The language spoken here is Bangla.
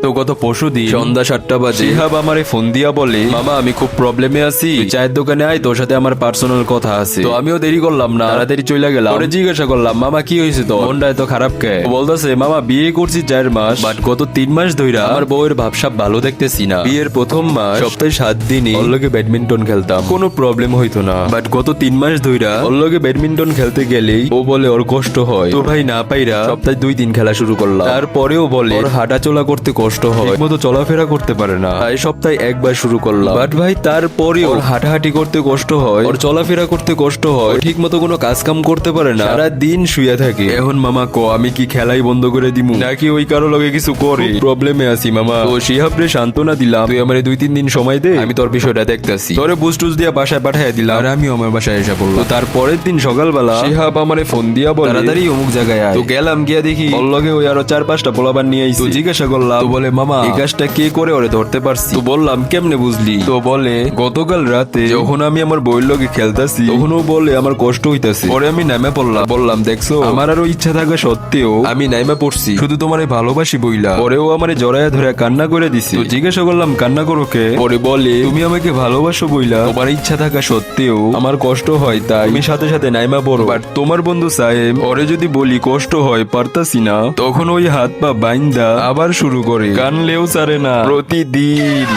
তো গত পরশুদিন সন্ধ্যা 7টা বাজে শিহাব আমারে ফোন দিয়া বলে, মামা আমি খুব প্রবলেমে আছি, তুই চায়ের দোকানে আয়, তোর সাথে আমার পার্সোনাল কথা আছে। তো আমিও দেরি করলাম না, তাড়াতাড়ি চলে গেলাম। পরে জিজ্ঞাসা করলাম, মামা কি হয়েছে, তো মনটা এত খারাপ কে? ও বলতেছে, মামা বিয়ে করছি 4 মাস, বাট গত 3 মাস ধইরা আমার বউয়ের ভাবসাব ভালো দেখতেছি না। বিয়ের প্রথম মাস সপ্তাহে 7 দিনই ওর লগে ব্যাডমিন্টন খেলতাম, কোনো প্রবলেম হইতো না, বাট গত 3 মাস ধইরা ওর লগে ব্যাডমিন্টন খেলতে গেলেই ও বলে ওর কষ্ট হয়। তো ভাই না পাইরা সপ্তাহে 2 দিন খেলা শুরু করলাম। তারপরেও বলে ওর হাঁটা চলা করতে কষ্ট হয়, ঠিকমতো চলাফেরা করতে পারে না, তাই সপ্তাহে একবার শুরু করলাম। বাট ভাই তারপরেও ওর হাঁটাহাঁটি করতে কষ্ট হয়, ওর চলাফেরা করতে কষ্ট হয়, ঠিক মতো কোনো কাজ কাম করতে পারে না, সারা দিন শুয়ে থাকে। এখন মামা কো আমি কি খেলাই বন্ধ করে দিমু নাকি ওই কারো লগে কিছু করে? প্রবলেমে আছি মামা। তো শিহাবরে সান্ত্বনা দিলাম, তুই আমারে 2-3 দিন সময় দে, আমি তোর বিষয়টা দেখতেছি। তোরে বুস্টুস দিয়া বাসায় পাঠাইয়া দিলাম, আর আমিও আমার বাসায় এসে পড়লাম। তো তারপরের দিন সকালবেলা শিহাব আমারে ফোন দিয়া বলে, তাড়াতাড়ি অমুক জায়গায় আয়। তো গেলাম, গিয়া দেখি ওর লগে ওই আরো 4-5টা পোলাপান নিয়ে আইছে। তো জিজ্ঞাসা করলাম, তো বলে মামা এই কাজটা কে করে ওরে ধরতে পারছি। তো বললাম কেমনে বুঝলি? তো বলে গতকাল রাতে যখন আমি আমার বউয়ের লগে খেলতাছি তখন ও বলে আমার কষ্ট হইতাছে, পরে আমি নামে পড়লাম। বললাম দেখছো আমার আরো ইচ্ছা থাকা সত্ত্বেও আমি নাইমা পড়ছি, শুধু তোমার ভালোবাসি বইলা। পরেও আমারে জড়াইয়া ধরে কান্না করে দিছে। তো জিজ্ঞাসা করলাম কান্না করো কে? পরে বলে তুমি আমাকে ভালোবাসো বইলা তোমার ইচ্ছা থাকা সত্ত্বেও আমার কষ্ট হয়, তাই আমি সাথে সাথে নাইমা পড়ো। বাট তোমার বন্ধু সাহেব ওরে যদি বলি কষ্ট হয় পারতাছি না, তখন ওই হাত পা বাইন্দা আবার শুরু করে, কানলেও ছাড়ে না প্রতিদিন।